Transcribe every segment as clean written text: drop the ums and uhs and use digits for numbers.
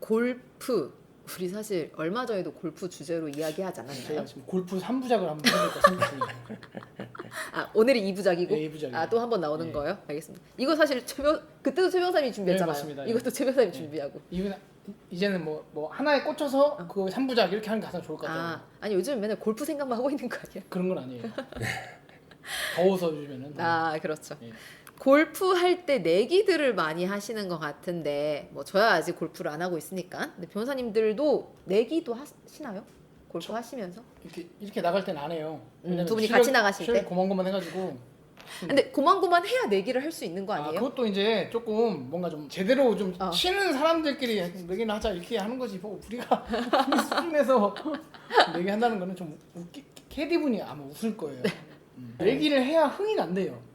골프 우리 사실 얼마 전에도 골프 주제로 이야기하지 않았나요? 제가 지금 골프 3부작을 한번 해볼까 생각 중이에요. 아 오늘이 2부작이고 네, 2부작이에요. 아 또 한 번 나오는 네. 거예요? 알겠습니다. 이거 사실 그때도 최 변호사님이 준비했잖아요. 네, 맞습니다. 이것도 최 변호사님이 네. 준비하고. 이제는 뭐 하나에 꽂혀서 그 3부작 이렇게 하는 게 가장 좋을 것 같아요. 아니 요즘 맨날 골프 생각만 하고 있는 거 아니야? 그런 건 아니에요. 더워서 요즘에는. 아 그렇죠. 네. 골프 할 때 내기들을 많이 하시는 것 같은데 뭐 저야 아직 골프를 안 하고 있으니까 근데 변호사님들도 내기도 하시나요? 골프 하시면서? 이렇게 나갈 땐 안 해요. 왜냐면 두 분이 같이 나가실 때? 실력 고만고만 해가지고. 근데 고만고만 해야 내기를 할 수 있는 거 아니에요? 그것도 이제 조금 뭔가 좀 제대로 좀 어. 치는 사람들끼리 내기는 하자 이렇게 하는 거지. 뭐 우리가 이 수준에서 내기 한다는 거는 좀 캐디분이 아마 웃을 거예요. 내기를 해야 흥이 난대요.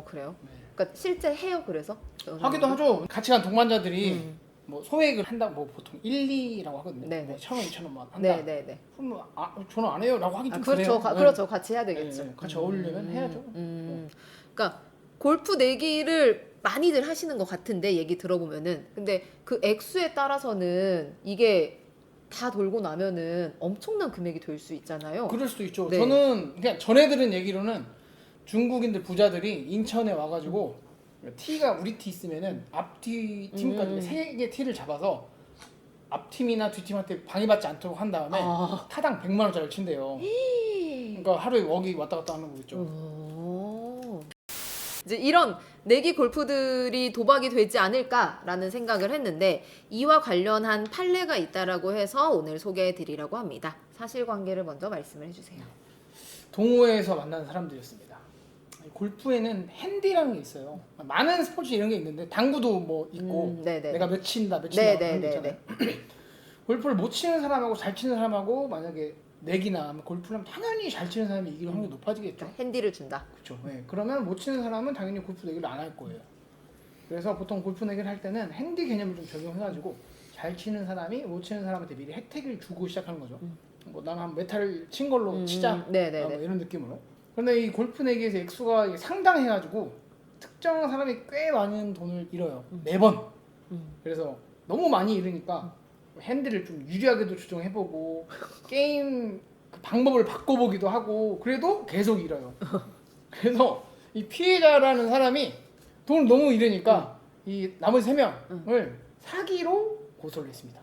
그래요? 네. 그러니까 실제 해요 그래서? 하기도 하죠. 같이 간 동반자들이 뭐 소액을 한다 뭐 보통 1, 2라고 하거든요. 네네. 뭐 1,000원, 2,000원만 한다. 네네네. 그러면 저는 안 해요라고 하긴 좀 그렇죠. 그래요. 그렇죠. 같이 해야 되겠죠. 네, 같이 어울리면 해야죠. 그러니까 골프 내기를 많이들 하시는 것 같은데 얘기 들어보면은 근데 그 액수에 따라서는 이게 다 돌고 나면은 엄청난 금액이 될 수 있잖아요. 그럴 수도 있죠. 네. 저는 그냥 전에 들은 얘기로는 중국인들 부자들이 인천에 와가지고 티가 우리 티 있으면은 앞티 팀까지 세 개 티를 잡아서 앞팀이나 뒷팀한테 방해받지 않도록 한 다음에 타당 100만 원짜리를 친대요. 그러니까 하루에 웍이 왔다 갔다 하는 거겠죠. 이제 이런 내기 골프들이 도박이 되지 않을까라는 생각을 했는데 이와 관련한 판례가 있다라고 해서 오늘 소개해드리려고 합니다. 사실관계를 먼저 말씀을 해주세요. 동호회에서 만난 사람들이었습니다. 골프에는 핸디라는 게 있어요. 많은 스포츠 이런 게 있는데 당구도 뭐 있고 내가 몇 친다 몇 친다 그런 게 있잖아요. 골프를 못 치는 사람하고 잘 치는 사람하고 만약에 내기나 골프를 하면 당연히 잘 치는 사람이 이길 확률이 높아지겠죠. 그러니까 핸디를 준다. 그렇죠. 네. 그러면 못 치는 사람은 당연히 골프 내기를 안 할 거예요. 그래서 보통 골프 내기를 할 때는 핸디 개념을 좀 적용해가지고 잘 치는 사람이 못 치는 사람한테 미리 혜택을 주고 시작하는 거죠. 뭐 나는 한 메탈을 친 걸로 치자. 뭐 이런 느낌으로. 그런데 이 골프 내기에서 액수가 상당해가지고 특정 사람이 꽤 많은 돈을 잃어요. 매번. 그래서 너무 많이 잃으니까 핸들을 좀 유리하게도 조정해보고 게임 그 방법을 바꿔보기도 하고 그래도 계속 잃어요. 그래서 이 피해자라는 사람이 돈을 너무 잃으니까 이 나머지 3명을 사기로 고소를 했습니다.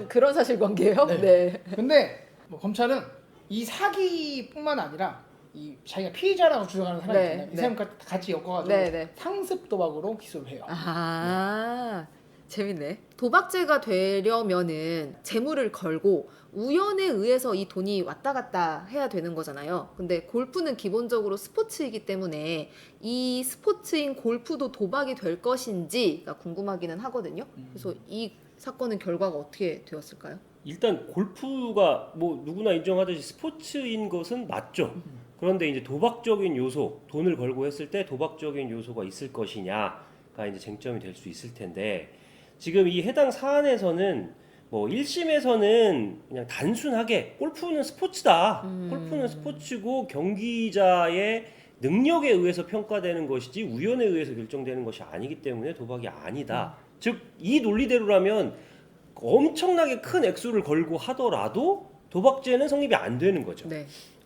그런 사실관계예요? 네. 근데 뭐 검찰은 이 사기뿐만 아니라 이 자기가 피해자라고 주장하는 사람이 있잖아요. 이 사람 같이 엮어가지고 상습 도박으로 기소를 해요. 재밌네. 도박죄가 되려면은 재물을 걸고 우연에 의해서 이 돈이 왔다 갔다 해야 되는 거잖아요. 근데 골프는 기본적으로 스포츠이기 때문에 이 스포츠인 골프도 도박이 될 것인지가 궁금하기는 하거든요. 그래서 이 사건은 결과가 어떻게 되었을까요? 일단 골프가 뭐 누구나 인정하듯이 스포츠인 것은 맞죠. 그런데 이제 도박적인 요소, 돈을 걸고 했을 때 도박적인 요소가 있을 것이냐가 이제 쟁점이 될 수 있을 텐데 지금 이 해당 사안에서는 뭐 1심에서는 그냥 단순하게 골프는 스포츠다. 골프는 스포츠고 경기자의 능력에 의해서 평가되는 것이지 우연에 의해서 결정되는 것이 아니기 때문에 도박이 아니다. 즉 이 논리대로라면 엄청나게 큰 액수를 걸고 하더라도 도박죄는 성립이 안 되는 거죠.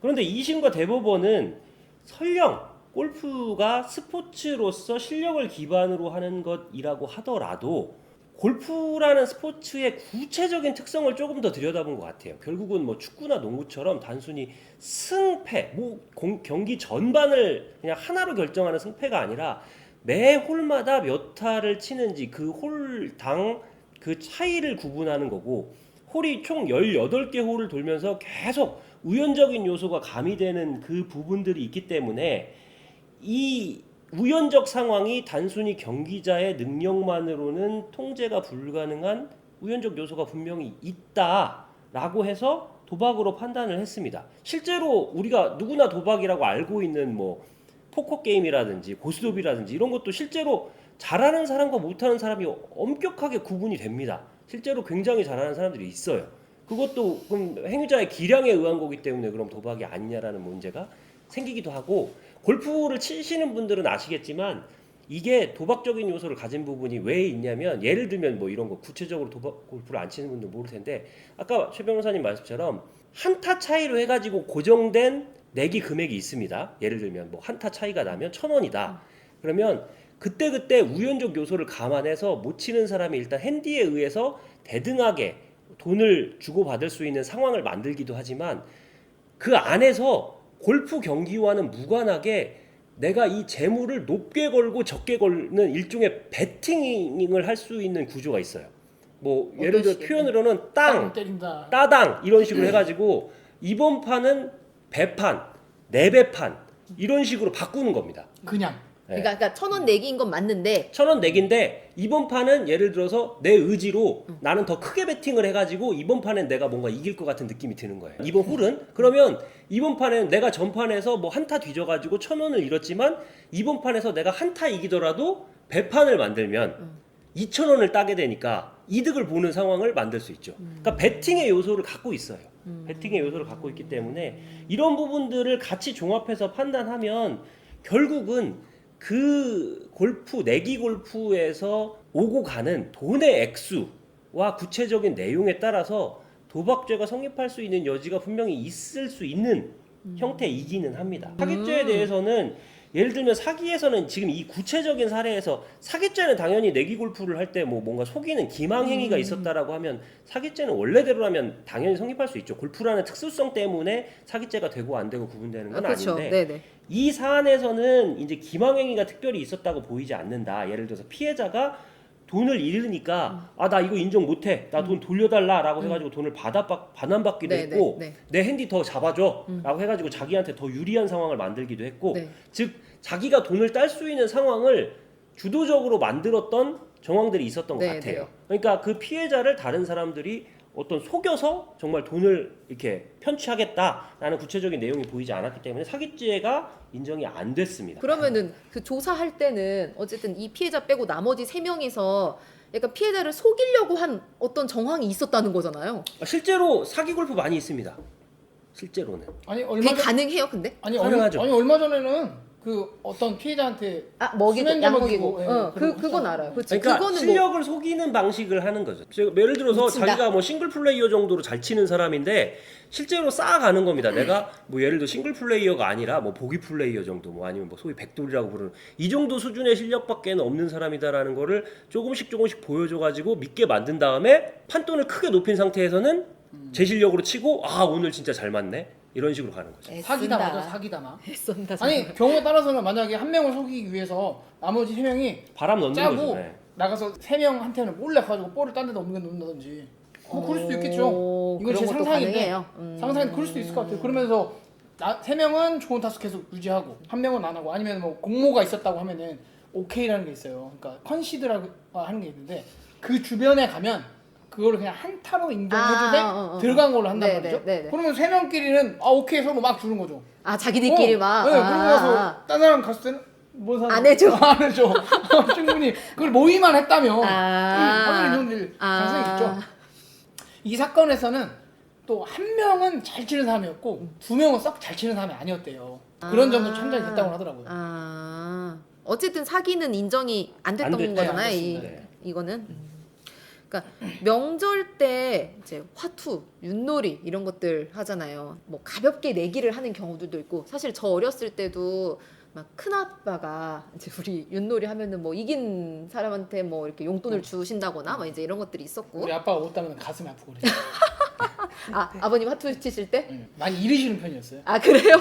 그런데 2심과 대법원은 설령 골프가 스포츠로서 실력을 기반으로 하는 것이라고 하더라도 골프라는 스포츠의 구체적인 특성을 조금 더 들여다본 것 같아요. 결국은 뭐 축구나 농구처럼 단순히 승패, 경기 전반을 그냥 하나로 결정하는 승패가 아니라 매 홀마다 몇 타를 치는지 그 홀당 그 차이를 구분하는 거고 홀이 총 18개 홀을 돌면서 계속 우연적인 요소가 가미되는 그 부분들이 있기 때문에 이 우연적 상황이 단순히 경기자의 능력만으로는 통제가 불가능한 우연적 요소가 분명히 있다라고 해서 도박으로 판단을 했습니다. 실제로 우리가 누구나 도박이라고 알고 있는 뭐 포커 게임이라든지 고스톱이라든지 이런 것도 실제로 잘하는 사람과 못하는 사람이 엄격하게 구분이 됩니다. 실제로 굉장히 잘하는 사람들이 있어요. 그것도 그럼 행위자의 기량에 의한 거기 때문에 그럼 도박이 아니냐라는 문제가 생기기도 하고 골프를 치시는 분들은 아시겠지만 이게 도박적인 요소를 가진 부분이 왜 있냐면 예를 들면 뭐 이런 거 구체적으로 도박 골프를 안 치는 분들 모를 텐데 아까 최 변호사님 말씀처럼 한타 차이로 해가지고 고정된 내기 금액이 있습니다. 예를 들면 뭐 한타 차이가 나면 1,000원이다. 그러면 그때 우연적 요소를 감안해서 못 치는 사람이 일단 핸디에 의해서 대등하게 돈을 주고받을 수 있는 상황을 만들기도 하지만 그 안에서 골프 경기와는 무관하게 내가 이 재물을 높게 걸고 적게 걸는 일종의 배팅을 할 수 있는 구조가 있어요. 뭐 예를 들어 표현으로는 땅, 때린다. 따당 이런 식으로 해가지고 이번 판은 배판, 내배판 이런 식으로 바꾸는 겁니다. 그냥. 그러니까 1,000원 내기인 건 맞는데 1,000원 내기인데 이번 판은 예를 들어서 내 의지로 나는 더 크게 배팅을 해가지고 이번 판엔 내가 뭔가 이길 것 같은 느낌이 드는 거예요. 이번 홀은 그러면 이번 판엔 내가 전판에서 뭐 한타 뒤져가지고 1,000원을 잃었지만 이번 판에서 내가 한타 이기더라도 배판을 만들면 2,000원을 따게 되니까 이득을 보는 상황을 만들 수 있죠. 그러니까 배팅의 요소를 갖고 있어요. 배팅의 요소를 갖고 있기 때문에 이런 부분들을 같이 종합해서 판단하면 결국은 그 골프 내기 골프에서 오고 가는 돈의 액수와 구체적인 내용에 따라서 도박죄가 성립할 수 있는 여지가 분명히 있을 수 있는 형태이기는 합니다. 사기죄에 대해서는 예를 들면 사기에서는 지금 이 구체적인 사례에서 사기죄는 당연히 내기 골프를 할 때 뭐 뭔가 속이는 기망행위가 있었다라고 하면 사기죄는 원래대로라면 당연히 성립할 수 있죠. 골프라는 특수성 때문에 사기죄가 되고 안 되고 구분되는 건 그렇죠. 아닌데 네네. 이 사안에서는 이제 기망행위가 특별히 있었다고 보이지 않는다. 예를 들어서 피해자가 돈을 잃으니까 아 나 이거 인정 못해. 나 돈 돌려달라라고 해가지고 돈을 반환받기도 네, 했고 네, 네. 내 핸디 더 잡아줘라고 해가지고 자기한테 더 유리한 상황을 만들기도 했고 네. 즉 자기가 돈을 딸 수 있는 상황을 주도적으로 만들었던 정황들이 있었던 것 네, 같아요. 네. 그러니까 그 피해자를 다른 사람들이 어떤 속여서 정말 돈을 이렇게 편취하겠다라는 구체적인 내용이 보이지 않았기 때문에 사기죄가 인정이 안 됐습니다. 그러면은 그 조사할 때는 어쨌든 이 피해자 빼고 나머지 3명이서 약간 피해자를 속이려고 한 어떤 정황이 있었다는 거잖아요. 실제로 사기 골프 많이 있습니다. 실제로는. 아니 그게 가능해요, 근데? 가능하죠. 얼마 전에는 그 어떤 피해자한테 먹이고 수면제 양먹이고. 먹이고, 예, 그건 그러고 알아요. 그렇지. 그러니까 그거는 실력을 속이는 방식을 하는 거죠. 예를 들어서 미친다. 자기가 뭐 싱글 플레이어 정도로 잘 치는 사람인데 실제로 쌓아가는 겁니다. 내가 뭐 예를 들어 싱글 플레이어가 아니라 뭐 보기 플레이어 정도 뭐 아니면 뭐 소위 백돌이라고 부르는 이 정도 수준의 실력밖에는 없는 사람이다라는 거를 조금씩 보여줘가지고 믿게 만든 다음에 판돈을 크게 높인 상태에서는 제 실력으로 치고 아 오늘 진짜 잘 맞네 이런 식으로 가는 거죠. 사기다 맞아 사기다 애쓴다. 아니 경우에 따라서는 만약에 한 명을 속이기 위해서 나머지 3명이 바람 넣는 짜고 거죠. 네. 나가서 3명한테는 몰래 가지고 볼을 딴 데다 옮겨놓는다든지 뭐 그럴 수도 있겠죠. 이건 제 그런 것도 상상인데 가능해요. 상상인데 그럴 수도 있을 것 같아요. 그러면서 3명은 좋은 타수 계속 유지하고 한 명은 안 하고 아니면 뭐 공모가 있었다고 하면은 오케이라는 게 있어요. 그러니까 컨시드라고 하는 게 있는데 그 주변에 가면 그거를 그냥 한타로 인정해주되 들어간 걸로 한단 말이죠. 그러면 3명끼리는 아 오케이 서로 막 주는 거죠. 아 자기들끼리 막. 네, 그러고 나서 딴 사람 갔을 때는 뭔 사람 안 해줘. 안 해줘. 충분히 그걸 모의만 했다면 당연히 인정될 아. 가능성이 있죠. 이 사건에서는 또 한 명은 잘 치는 사람이었고 2명은 썩 잘 치는 사람이 아니었대요. 그런 점도 참작이 됐다고 하더라고요. 어쨌든 사기는 인정이 안 됐던 거잖아요. 안 됐습니다. 이거는. 그러니까 명절 때 이제 화투, 윷놀이 이런 것들 하잖아요. 뭐 가볍게 내기를 하는 경우들도 있고 사실 저 어렸을 때도 막 큰아빠가 이제 우리 윷놀이 하면은 뭐 이긴 사람한테 뭐 이렇게 용돈을 주신다거나 뭐 이제 이런 것들이 있었고. 우리 아빠가 못 따면 가슴이 아프고 그래요. 아버님 화투 치실 때? 많이 잃으시는 편이었어요. 아 그래요?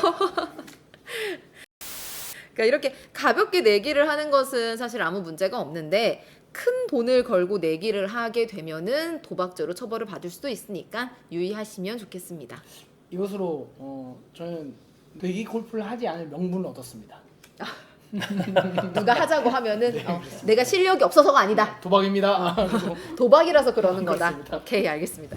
그러니까 이렇게 가볍게 내기를 하는 것은 사실 아무 문제가 없는데 큰 돈을 걸고 내기를 하게 되면은 도박죄로 처벌을 받을 수도 있으니까 유의하시면 좋겠습니다. 이것으로 저는 내기 골프를 하지 않을 명분을 얻었습니다. 누가 하자고 하면은 내가 실력이 없어서가 아니다. 도박입니다. 도박이라서 그러는 거다. 그렇습니다. 오케이 알겠습니다.